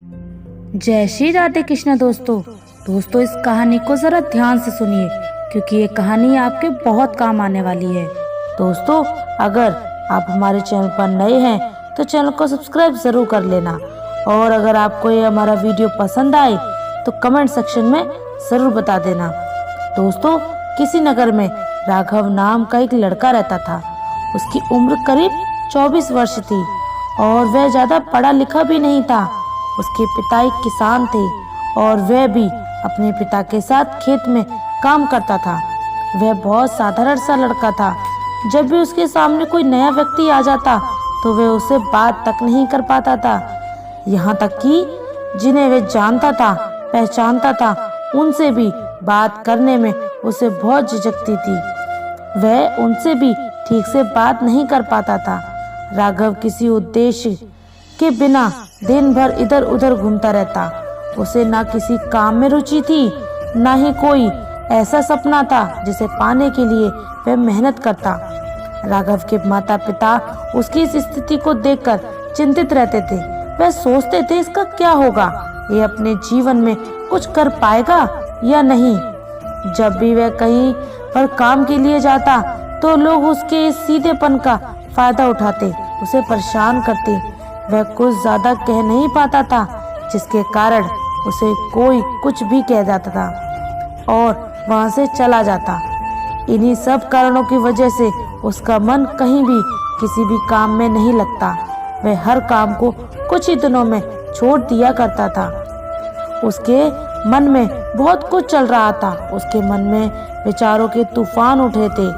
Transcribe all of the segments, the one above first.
जय श्री राधे कृष्ण दोस्तों इस कहानी को जरा ध्यान से सुनिए क्योंकि ये कहानी आपके बहुत काम आने वाली है। दोस्तों, अगर आप हमारे चैनल पर नए हैं तो चैनल को सब्सक्राइब जरूर कर लेना, और अगर आपको ये हमारा वीडियो पसंद आए तो कमेंट सेक्शन में जरूर बता देना। दोस्तों, किसी नगर में राघव नाम का एक लड़का रहता था। उसकी उम्र करीब 24 वर्ष थी और वह ज्यादा पढ़ा लिखा भी नहीं था। उसके पिता एक किसान थे और वह भी अपने पिता के साथ खेत में काम करता था। वह बहुत साधारण सा लड़का था। जब भी उसके सामने कोई नया व्यक्ति आ जाता तो वह उससे बात तक नहीं कर पाता था। यहाँ तक कि जिन्हें वह जानता था, पहचानता था, उनसे भी बात करने में उसे बहुत झिझकती थी। वह उनसे भी ठीक से बात नहीं कर पाता था। राघव किसी उद्देश्य के बिना दिन भर इधर उधर घूमता रहता। उसे ना किसी काम में रुचि थी, ना ही कोई ऐसा सपना था जिसे पाने के लिए वह मेहनत करता। राघव के माता पिता उसकी इस स्थिति को देखकर चिंतित रहते थे। वह सोचते थे इसका क्या होगा, ये अपने जीवन में कुछ कर पाएगा या नहीं। जब भी वह कहीं पर काम के लिए जाता तो लोग उसके इस सीधेपन का फायदा उठाते, उसे परेशान करते। वह कुछ ज्यादा कह नहीं पाता था, जिसके कारण उसे कोई कुछ भी कह जाता था और वहां से चला जाता। इन्हीं सब कारणों की वजह से उसका मन कहीं भी किसी भी काम में नहीं लगता। वह हर काम को कुछ ही दिनों में छोड़ दिया करता था। उसके मन में बहुत कुछ चल रहा था। उसके मन में विचारों के तूफान उठे थे।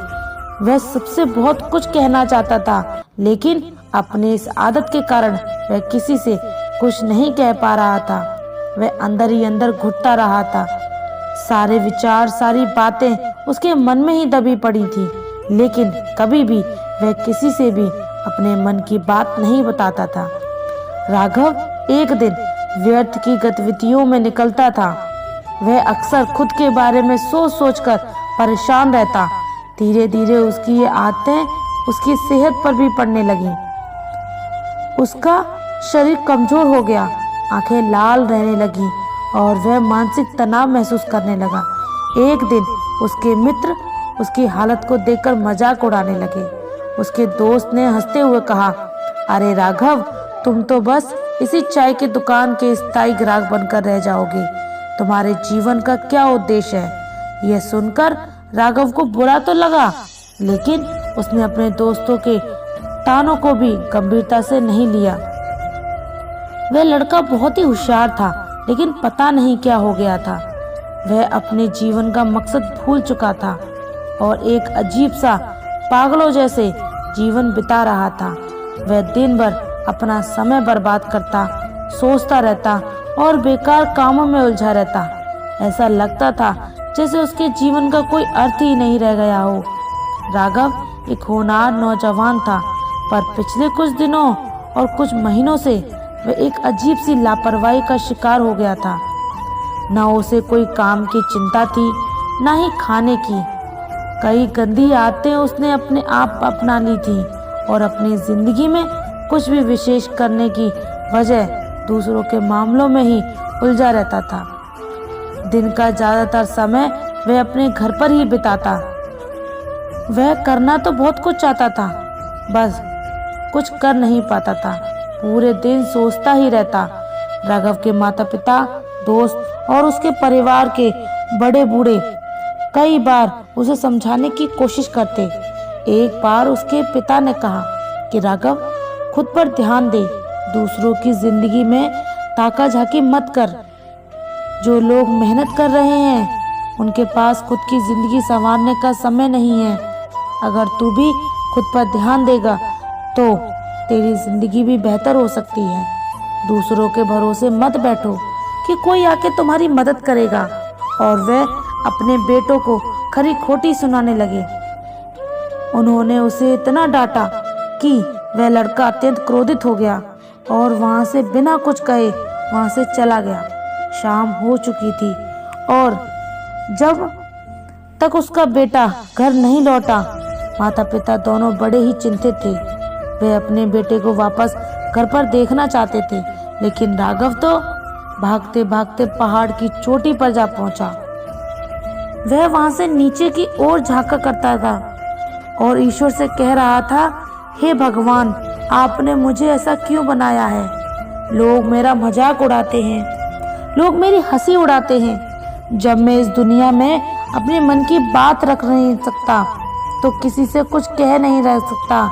वह सबसे बहुत कुछ कहना चाहता था, लेकिन अपनी इस आदत के कारण वह किसी से कुछ नहीं कह पा रहा था। वह अंदर ही अंदर घुटता रहा था। सारे विचार, सारी बातें उसके मन में ही दबी पड़ी थी, लेकिन कभी भी वह किसी से भी अपने मन की बात नहीं बताता था। राघव एक दिन व्यर्थ की गतिविधियों में निकलता था। वह अक्सर खुद के बारे में सोच सोचकर परेशान रहता। धीरे धीरे उसकी ये आदतें उसकी सेहत पर भी पड़ने लगी। उसका शरीर कमजोर हो गया, आंखें लाल रहने लगी और वह मानसिक तनाव महसूस करने लगा। एक दिन उसके मित्र उसकी हालत को देखकर मजाक उड़ाने लगे। उसके दोस्त ने हंसते हुए कहा, अरे राघव, तुम तो बस इसी चाय की दुकान के स्थायी ग्राहक बनकर रह जाओगे। तुम्हारे जीवन का क्या उद्देश्य है? यह सुनकर राघव को बुरा तो लगा, लेकिन उसने अपने दोस्तों के तानों को भी गंभीरता से नहीं लिया। वह लड़का बहुत ही होशियार था, लेकिन पता नहीं क्या हो गया था। वह अपने जीवन का मकसद भूल चुका था और एक अजीब सा पागलों जैसे जीवन बिता रहा था। वह दिन भर अपना समय बर्बाद करता, सोचता रहता और बेकार कामों में उलझा रहता। ऐसा लगता था जैसे उसके जीवन का कोई अर्थ ही नहीं रह गया हो। राघव एक होनहार नौजवान था, पर पिछले कुछ दिनों और कुछ महीनों से वह एक अजीब सी लापरवाही का शिकार हो गया था। न उसे कोई काम की चिंता थी, न ही खाने की। कई गंदी आदतें उसने अपने आप अपना ली थी और अपनी जिंदगी में कुछ भी विशेष करने की वजह दूसरों के मामलों में ही उलझा रहता था। दिन का ज्यादातर समय वह अपने घर पर ही बिताता। वह करना तो बहुत कुछ चाहता था, बस कुछ कर नहीं पाता था। पूरे दिन सोचता ही रहता। राघव के माता पिता, दोस्त और उसके परिवार के बड़े बूढ़े कई बार उसे समझाने की कोशिश करते। एक बार उसके पिता ने कहा कि राघव, खुद पर ध्यान दे, दूसरों की जिंदगी में ताका झाकी मत कर। जो लोग मेहनत कर रहे हैं उनके पास खुद की जिंदगी संवारने का समय नहीं है। अगर तू भी खुद पर ध्यान देगा तो तेरी जिंदगी भी बेहतर हो सकती है। दूसरों के भरोसे मत बैठो कि कोई आके तुम्हारी मदद करेगा। और वह अपने बेटों को खरी खोटी सुनाने लगे। उन्होंने उसे इतना डांटा कि वह लड़का अत्यंत क्रोधित हो गया और वहां से बिना कुछ कहे वहां से चला गया। शाम हो चुकी थी और जब तक उसका बेटा घर नहीं लौटा, माता पिता दोनों बड़े ही चिंतित थे। वे अपने बेटे को वापस घर पर देखना चाहते थे, लेकिन राघव तो भागते भागते पहाड़ की चोटी पर जा पहुंचा। वह वहां से नीचे की ओर झांका करता था और ईश्वर से कह रहा था, हे भगवान, आपने मुझे ऐसा क्यों बनाया है? लोग मेरा मजाक उड़ाते हैं, लोग मेरी हंसी उड़ाते हैं। जब मैं इस दुनिया में अपने मन की बात रख नहीं सकता, तो किसी से कुछ कह नहीं रह सकता,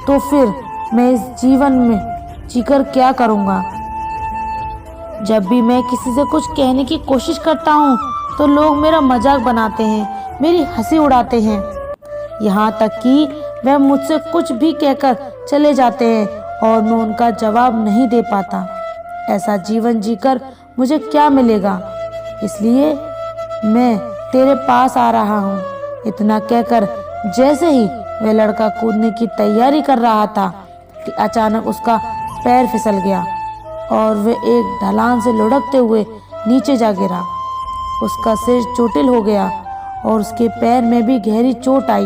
तो फिर मैं इस जीवन में जीकर क्या करूँगा? जब भी मैं किसी से कुछ कहने की कोशिश करता हूँ तो लोग मेरा मजाक बनाते हैं, मेरी हंसी उड़ाते हैं। यहाँ तक कि वह मुझसे कुछ भी कहकर चले जाते हैं और मैं उनका जवाब नहीं दे पाता। ऐसा जीवन जीकर मुझे क्या मिलेगा? इसलिए मैं तेरे पास आ रहा हूँ। इतना कहकर जैसे ही वह लड़का कूदने की तैयारी कर रहा था कि अचानक उसका पैर फिसल गया और वह एक ढलान से लुढ़कते हुए नीचे जा गिरा। उसका सिर चोटिल हो गया और उसके पैर में भी गहरी चोट आई।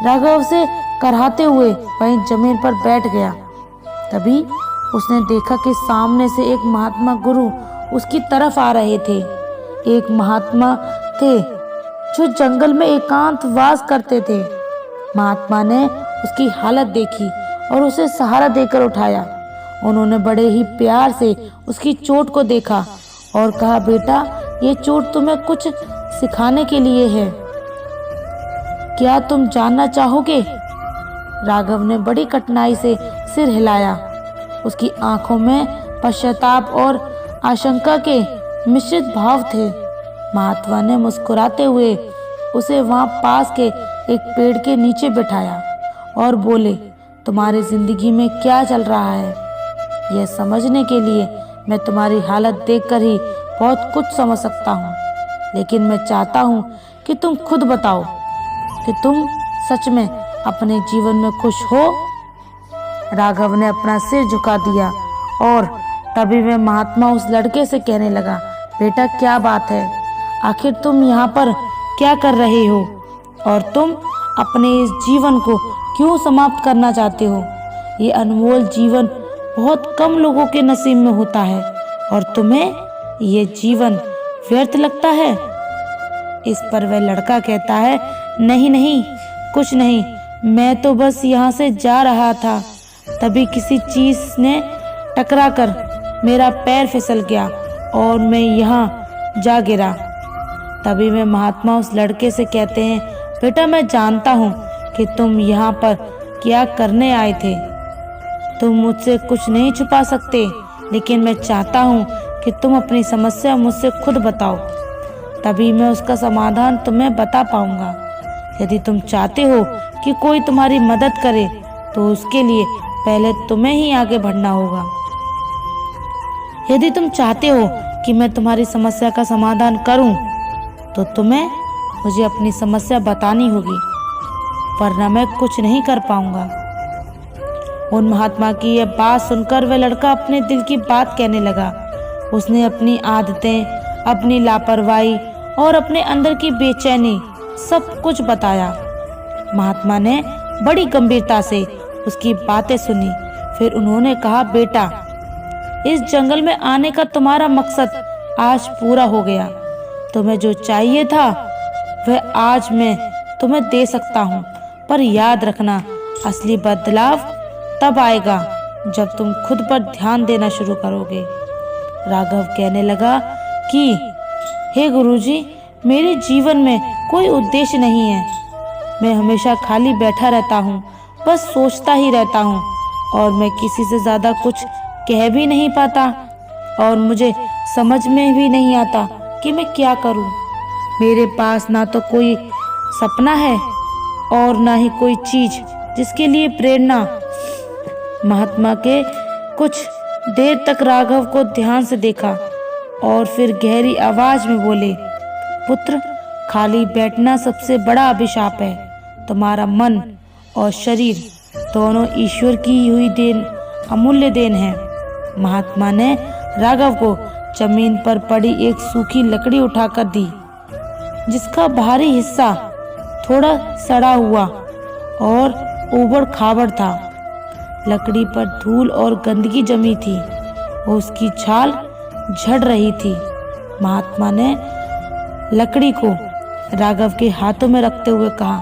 राघव उसे कराहते हुए वहीं जमीन पर बैठ गया। तभी उसने देखा कि सामने से एक महात्मा गुरु उसकी तरफ आ रहे थे। एक महात्मा थे जो जंगल में एकांतवास करते थे। महात्मा ने उसकी हालत देखी और उसे सहारा देकर उठाया। उन्होंने बड़े ही प्यार से उसकी चोट को देखा और कहा, बेटा, ये चोट तुम्हें कुछ सिखाने के लिए है। क्या तुम जानना चाहोगे? राघव ने बड़ी कठिनाई से सिर हिलाया। उसकी आंखों में पश्चाताप और आशंका के मिश्रित भाव थे। महात्मा ने मुस्कुराते हुए उसे वहां पास के एक पेड़ के नीचे बिठाया और बोले, तुम्हारी जिंदगी में क्या चल रहा है? यह समझने के लिए मैं तुम्हारी हालत देखकर ही बहुत कुछ समझ सकता हूँ, लेकिन मैं चाहता हूँ कि तुम खुद बताओ कि तुम सच में अपने जीवन में खुश हो। राघव ने अपना सिर झुका दिया और तभी वह महात्मा उस लड़के से कहने लगा, बेटा, क्या बात है? आखिर तुम यहाँ पर क्या कर रहे हो और तुम अपने इस जीवन को क्यों समाप्त करना चाहते हो? ये अनमोल जीवन बहुत कम लोगों के नसीब में होता है और तुम्हें ये जीवन व्यर्थ लगता है। इस पर वह लड़का कहता है, नहीं नहीं, कुछ नहीं, मैं तो बस यहाँ से जा रहा था। तभी किसी चीज ने टकराकर मेरा पैर फिसल गया और मैं यहाँ जा गिरा। तभी वे महात्मा उस लड़के से कहते हैं, बेटा, मैं जानता हूँ कि तुम यहाँ पर क्या करने आए थे। तुम मुझसे कुछ नहीं छुपा सकते, लेकिन मैं चाहता हूँ कि तुम अपनी समस्या मुझसे खुद बताओ, तभी मैं उसका समाधान तुम्हें बता पाऊंगा। यदि तुम चाहते हो कि कोई तुम्हारी मदद करे, तो उसके लिए पहले तुम्हें ही आगे बढ़ना होगा। यदि तुम चाहते हो कि मैं तुम्हारी समस्या का समाधान करूं, तो तुम्हें मुझे अपनी समस्या बतानी होगी, वरना मैं कुछ नहीं कर पाऊंगा। उन महात्मा की यह बात सुनकर वह लड़का अपने दिल की बात कहने लगा। उसने अपनी आदतें, अपनी लापरवाही और अपने अंदर की बेचैनी सब कुछ बताया। महात्मा ने बड़ी गंभीरता से उसकी बातें सुनी। फिर उन्होंने कहा, बेटा, इस जंगल में आने का तुम्हारा मकसद आज पूरा हो गया। तुम्हें जो चाहिए था वह आज मैं तुम्हें दे सकता हूँ, पर याद रखना, असली बदलाव तब आएगा जब तुम खुद पर ध्यान देना शुरू करोगे। राघव कहने लगा कि हे गुरुजी, मेरे जीवन में कोई उद्देश्य नहीं है। मैं हमेशा खाली बैठा रहता हूँ, बस सोचता ही रहता हूँ और मैं किसी से ज़्यादा कुछ कह भी नहीं पाता और मुझे समझ में भी नहीं आता कि मैं क्या करूँ। मेरे पास ना तो कोई सपना है और ना ही कोई चीज जिसके लिए प्रेरणा। महात्मा के कुछ देर तक राघव को ध्यान से देखा और फिर गहरी आवाज में बोले, पुत्र, खाली बैठना सबसे बड़ा अभिशाप है। तुम्हारा मन और शरीर दोनों ईश्वर की हुई देन, अमूल्य देन है। महात्मा ने राघव को जमीन पर पड़ी एक सूखी लकड़ी उठाकर दी, जिसका बाहरी हिस्सा थोड़ा सड़ा हुआ और ऊबड़ खाबड़ था। लकड़ी पर धूल और गंदगी जमी थी। और उसकी छाल झड़ रही थी। महात्मा ने लकड़ी को राघव के हाथों में रखते हुए कहा,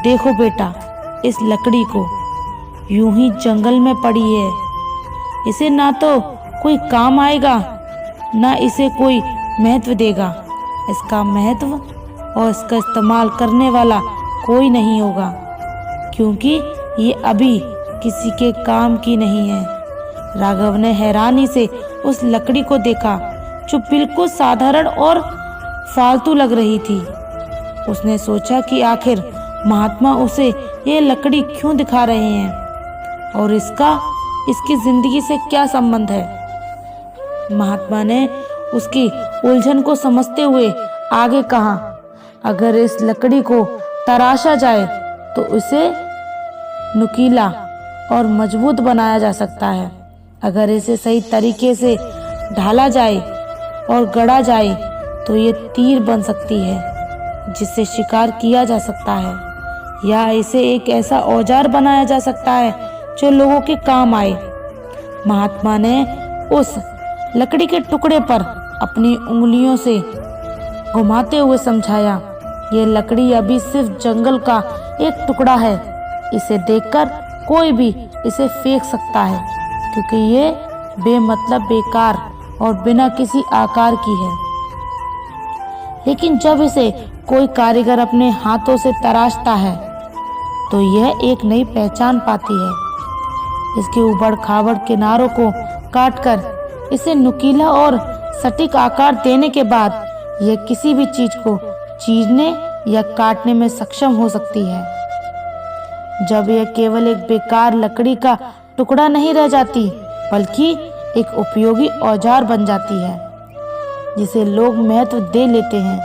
देखो बेटा, इस लकड़ी को यूं ही जंगल में पड़ी है। इसे ना तो कोई काम आएगा, ना इसे कोई महत्व देगा। इसका महत्व और इसका इस्तेमाल करने वाला कोई नहीं होगा, क्योंकि ये अभी किसी के काम की नहीं है। राघव ने हैरानी से उस लकड़ी को देखा, जो बिल्कुल साधारण और फालतू लग रही थी। उसने सोचा कि आखिर महात्मा उसे ये लकड़ी क्यों दिखा रहे हैं और इसकी जिंदगी से क्या संबंध है। महात्मा ने उसकी उलझन को समझते हुए आगे कहा, अगर इस लकड़ी को तराशा जाए तो इसे नुकीला और मजबूत बनाया जा सकता है। अगर इसे सही तरीके से ढाला जाए और गढ़ा जाए तो ये तीर बन सकती है जिससे शिकार किया जा सकता है, या इसे एक ऐसा औजार बनाया जा सकता है जो लोगों के काम आए। महात्मा ने उस लकड़ी के टुकड़े पर अपनी उंगलियों से घुमाते हुए समझाया, ये लकड़ी अभी सिर्फ जंगल का एक टुकड़ा है। इसे देखकर कोई भी इसे फेंक सकता है, क्योंकि ये बेमतलब, बेकार और बिना किसी आकार की है। लेकिन जब इसे कोई कारीगर अपने हाथों से तराशता है तो यह एक नई पहचान पाती है। इसके उबड़ खाबड़ किनारों को काटकर इसे नुकीला और सटीक आकार देने के बाद यह किसी भी चीज को चीरने या काटने में सक्षम हो सकती है। जब यह केवल एक बेकार लकड़ी का टुकड़ा नहीं रह जाती, बल्कि एक उपयोगी औजार बन जाती है जिसे लोग महत्व दे लेते हैं।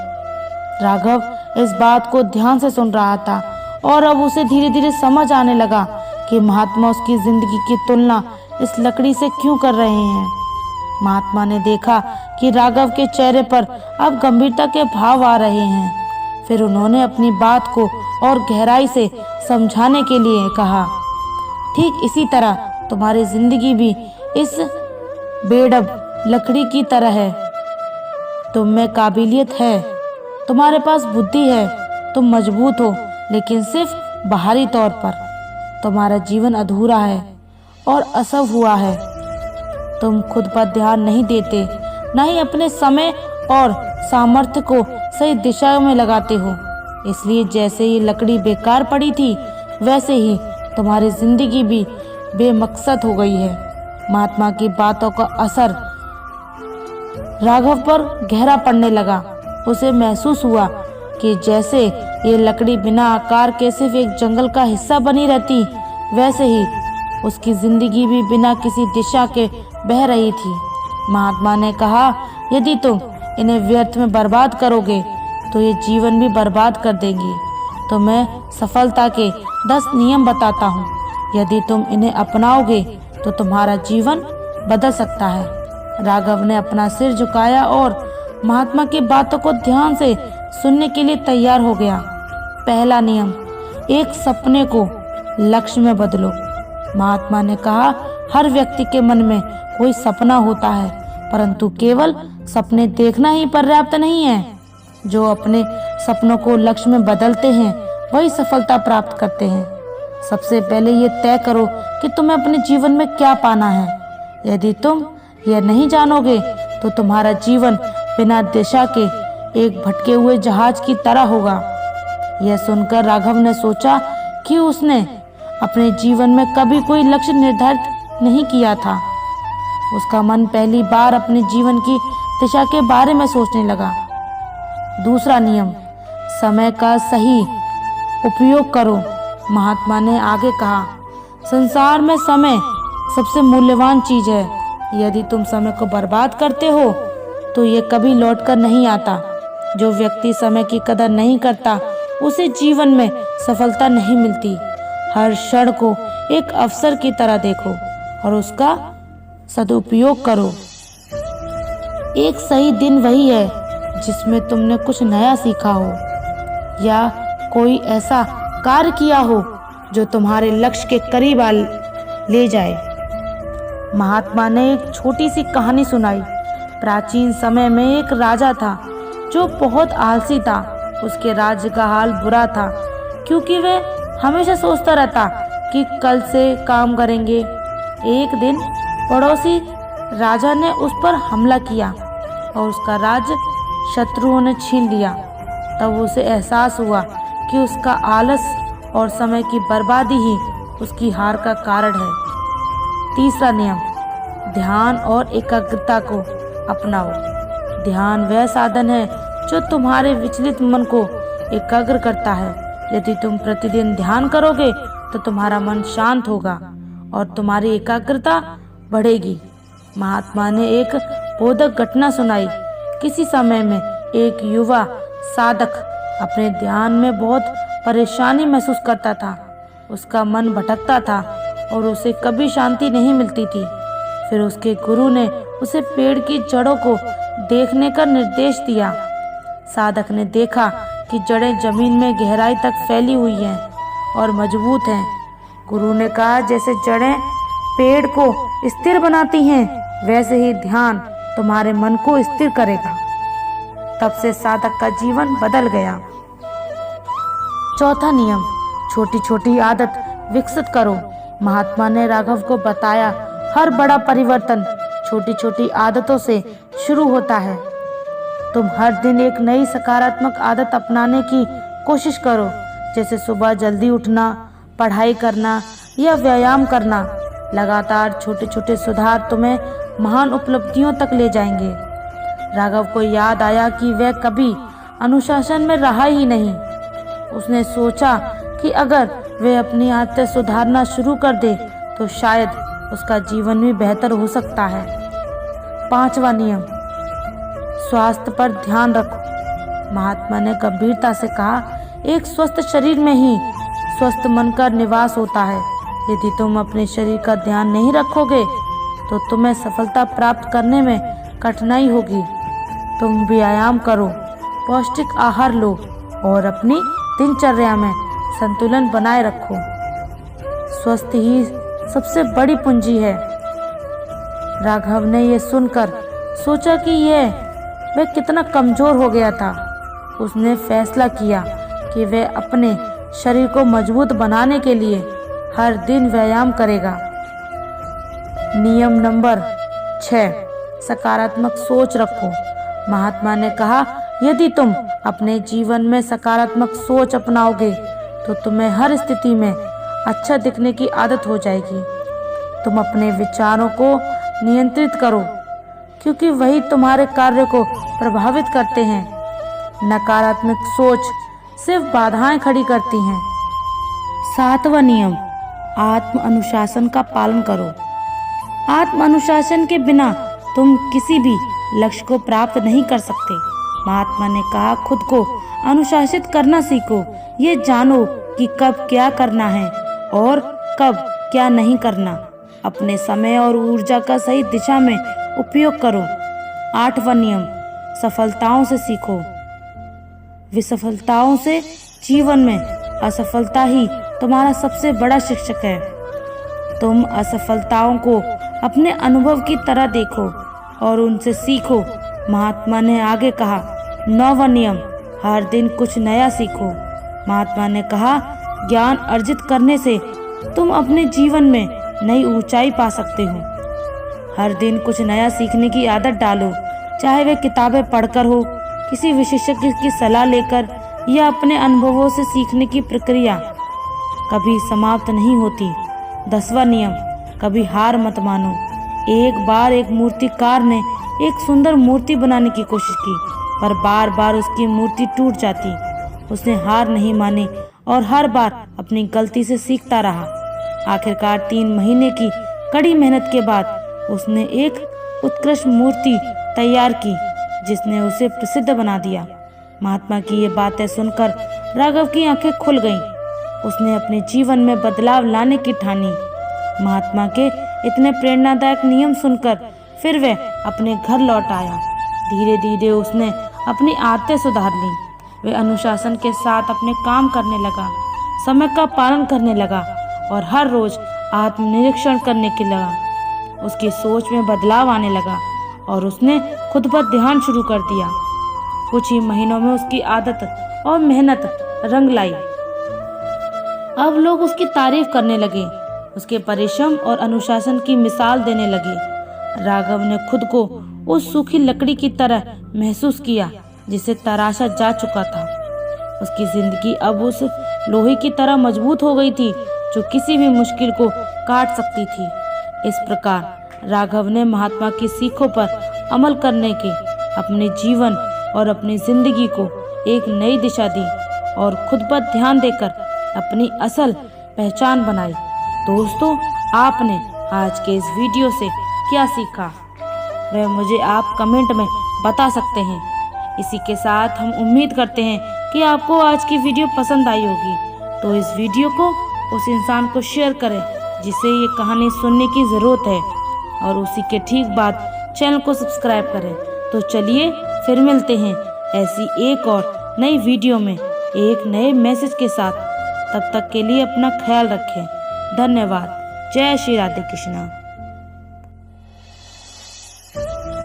राघव इस बात को ध्यान से सुन रहा था और अब उसे धीरे धीरे समझ आने लगा कि महात्मा उसकी जिंदगी की तुलना इस लकड़ी से क्यों कर रहे हैं। महात्मा ने देखा कि राघव के चेहरे पर अब गंभीरता के भाव आ रहे हैं। फिर उन्होंने अपनी बात को और गहराई से समझाने के लिए कहा, ठीक इसी तरह तुम्हारी जिंदगी भी इस बेढब लकड़ी की तरह है। तुम में काबिलियत है, तुम्हारे पास बुद्धि है, तुम मजबूत हो, लेकिन सिर्फ बाहरी तौर पर। तुम्हारा जीवन अधूरा है और असफ हुआ है। तुम खुद पर ध्यान नहीं देते, न ही अपने समय और सामर्थ्य को सही दिशा में लगाते हो। इसलिए जैसे ये लकड़ी बेकार पड़ी थी, वैसे ही तुम्हारी जिंदगी भी बेमकसद हो गई है। महात्मा की बातों का असर राघव पर गहरा पड़ने लगा। उसे महसूस हुआ कि जैसे ये लकड़ी बिना आकार के सिर्फ एक जंगल का हिस्सा बनी रहती, वैसे ही उसकी जिंदगी भी बिना किसी दिशा के बह रही थी। महात्मा ने कहा, यदि तुम इन्हें व्यर्थ में बर्बाद करोगे तो ये जीवन भी बर्बाद कर देंगी। तो मैं सफलता के 10 नियम बताता हूँ। यदि तुम इन्हें अपनाओगे तो तुम्हारा जीवन बदल सकता है। राघव ने अपना सिर झुकाया और महात्मा की बातों को ध्यान से सुनने के लिए तैयार हो गया। पहला नियम, एक सपने को लक्ष्य में बदलो। महात्मा ने कहा, हर व्यक्ति के मन में कोई सपना होता है, परंतु केवल सपने देखना ही पर्याप्त नहीं है। जो अपने सपनों को लक्ष्य में बदलते हैं वही सफलता प्राप्त करते हैं। सबसे पहले ये तय करो कि तुम्हें अपने जीवन में क्या पाना है। यदि तुम यह नहीं जानोगे तो तुम्हारा जीवन बिना दिशा के एक भटके हुए जहाज की तरह होगा। यह सुनकर राघव ने सोचा कि उसने अपने जीवन में कभी कोई लक्ष्य निर्धारित नहीं किया था। उसका मन पहली बार अपने जीवन की दिशा के बारे में सोचने लगा। दूसरा नियम, समय का सही उपयोग करो। महात्मा ने आगे कहा, संसार में समय सबसे मूल्यवान चीज है। यदि तुम समय को बर्बाद करते हो तो ये कभी लौट कर नहीं आता। जो व्यक्ति समय की कदर नहीं करता उसे जीवन में सफलता नहीं मिलती। हर क्षण को एक अवसर की तरह देखो और उसका सदुपयोग करो। एक सही दिन वही है जिसमें तुमने कुछ नया सीखा हो या कोई ऐसा कार्य किया हो जो तुम्हारे लक्ष्य के करीब ले जाए। महात्मा ने एक छोटी सी कहानी सुनाई। प्राचीन समय में एक राजा था जो बहुत आलसी था। उसके राज्य का हाल बुरा था क्योंकि वह हमेशा सोचता रहता कि कल से काम करेंगे। एक दिन पड़ोसी राजा ने उस पर हमला किया और उसका राज्य शत्रुओं ने छीन लिया। तब उसे एहसास हुआ कि उसका आलस और समय की बर्बादी ही उसकी हार का कारण है। तीसरा नियम, ध्यान और एकाग्रता को अपनाओ। ध्यान वह साधन है जो तुम्हारे विचलित मन को एकाग्र करता है। यदि तुम प्रतिदिन ध्यान करोगे तो तुम्हारा मन शांत होगा और तुम्हारी एकाग्रता बढ़ेगी। महात्मा ने एक बोधक घटना सुनाई। किसी समय में एक युवा साधक अपने ध्यान में बहुत परेशानी महसूस करता था। उसका मन भटकता था और उसे कभी शांति नहीं मिलती थी। फिर उसके गुरु ने उसे पेड़ की जड़ों को देखने का निर्देश दिया। साधक ने देखा कि जड़ें जमीन में गहराई तक फैली हुई हैं और मजबूत हैं। गुरु ने कहा, जैसे जड़ें पेड़ को स्थिर बनाती हैं, वैसे ही ध्यान तुम्हारे मन को स्थिर करेगा। तब से साधक का जीवन बदल गया। चौथा नियम, छोटी छोटी आदत विकसित करो। महात्मा ने राघव को बताया, हर बड़ा परिवर्तन छोटी छोटी आदतों से शुरू होता है। तुम हर दिन एक नई सकारात्मक आदत अपनाने की कोशिश करो, जैसे सुबह जल्दी उठना, पढ़ाई करना या व्यायाम करना। लगातार छोटे छोटे सुधार तुम्हें महान उपलब्धियों तक ले जाएंगे। राघव को याद आया कि वह कभी अनुशासन में रहा ही नहीं। उसने सोचा कि अगर वह अपनी आदतें सुधारना शुरू कर दे तो शायद उसका जीवन भी बेहतर हो सकता है। पांचवा नियम, स्वास्थ्य पर ध्यान रखो। महात्मा ने गंभीरता से कहा, एक स्वस्थ शरीर में ही स्वस्थ मन का निवास होता है। यदि तुम अपने शरीर का ध्यान नहीं रखोगे तो तुम्हें सफलता प्राप्त करने में कठिनाई होगी। तुम व्यायाम करो, पौष्टिक आहार लो और अपनी दिनचर्या में संतुलन बनाए रखो। स्वस्थ ही सबसे बड़ी पूंजी है। राघव ने यह सुनकर सोचा कि वह कितना कमजोर हो गया था। उसने फैसला किया कि वह अपने शरीर को मजबूत बनाने के लिए हर दिन व्यायाम करेगा। नियम नंबर 6, सकारात्मक सोच रखो। महात्मा ने कहा, यदि तुम अपने जीवन में सकारात्मक सोच अपनाओगे तो तुम्हें हर स्थिति में अच्छा दिखने की आदत हो जाएगी। तुम अपने विचारों को नियंत्रित करो क्योंकि वही तुम्हारे कार्य को प्रभावित करते हैं। नकारात्मक सोच सिर्फ बाधाएं खड़ी करती हैं। 7वां नियम, आत्म अनुशासन का पालन करो। आत्म अनुशासन के बिना तुम किसी भी लक्ष्य को प्राप्त नहीं कर सकते। महात्मा ने कहा, खुद को अनुशासित करना सीखो। ये जानो कि कब क्या करना है और कब क्या नहीं करना। अपने समय और ऊर्जा का सही दिशा में उपयोग करो। 8वां नियम, सफलताओं से सीखो। विसफलताओं से जीवन में असफलता ही तुम्हारा सबसे बड़ा शिक्षक है। तुम असफलताओं को अपने अनुभव की तरह देखो और उनसे सीखो। महात्मा ने आगे कहा, 9वां नियम, हर दिन कुछ नया सीखो। महात्मा ने कहा, ज्ञान अर्जित करने से तुम अपने जीवन में नई ऊंचाई पा सकते हो। हर दिन कुछ नया सीखने की आदत डालो, चाहे वे किताबें पढ़कर हो, किसी विशेषज्ञ की सलाह लेकर या अपने अनुभवों से सीखने की प्रक्रिया कभी समाप्त नहीं होती। 10वां नियम, कभी हार मत मानो। एक बार एक मूर्तिकार ने एक सुंदर मूर्ति बनाने की कोशिश की, पर बार बार उसकी मूर्ति टूट जाती। उसने हार नहीं मानी और हर बार अपनी गलती से सीखता रहा। आखिरकार 3 महीने की कड़ी मेहनत के बाद उसने एक उत्कृष्ट मूर्ति तैयार की जिसने उसे प्रसिद्ध बना दिया। महात्मा की ये बातें सुनकर राघव की आंखें खुल गईं। उसने अपने जीवन में बदलाव लाने की ठानी। महात्मा के इतने प्रेरणादायक नियम सुनकर फिर वह अपने घर लौट आया। धीरे धीरे उसने अपनी आदतें सुधार ली। वह अनुशासन के साथ अपने काम करने लगा, समय का पालन करने लगा और हर रोज आत्मनिरीक्षण करने के लगा। उसकी सोच में बदलाव आने लगा और उसने खुद पर ध्यान शुरू कर दिया। कुछ ही महीनों में उसकी आदत और मेहनत रंग लाई। अब लोग उसकी तारीफ करने लगे, उसके परिश्रम और अनुशासन की मिसाल देने लगे। राघव ने खुद को उस सूखी लकड़ी की तरह महसूस किया जिसे तराशा जा चुका था। उसकी जिंदगी अब उस लोहे की तरह मजबूत हो गई थी जो किसी भी मुश्किल को काट सकती थी। इस प्रकार राघव ने महात्मा की सीखों पर अमल करने के अपने जीवन और अपनी जिंदगी को एक नई दिशा दी और खुद पर ध्यान देकर अपनी असल पहचान बनाई। दोस्तों, आपने आज के इस वीडियो से क्या सीखा वह मुझे आप कमेंट में बता सकते हैं। इसी के साथ हम उम्मीद करते हैं कि आपको आज की वीडियो पसंद आई होगी, तो इस वीडियो को उस इंसान को शेयर करें जिसे ये कहानी सुनने की ज़रूरत है और उसी के ठीक बाद चैनल को सब्सक्राइब करें। तो चलिए फिर मिलते हैं ऐसी एक और नई वीडियो में एक नए मैसेज के साथ। तब तक के लिए अपना ख्याल रखें। धन्यवाद। जय श्री राधे कृष्णा।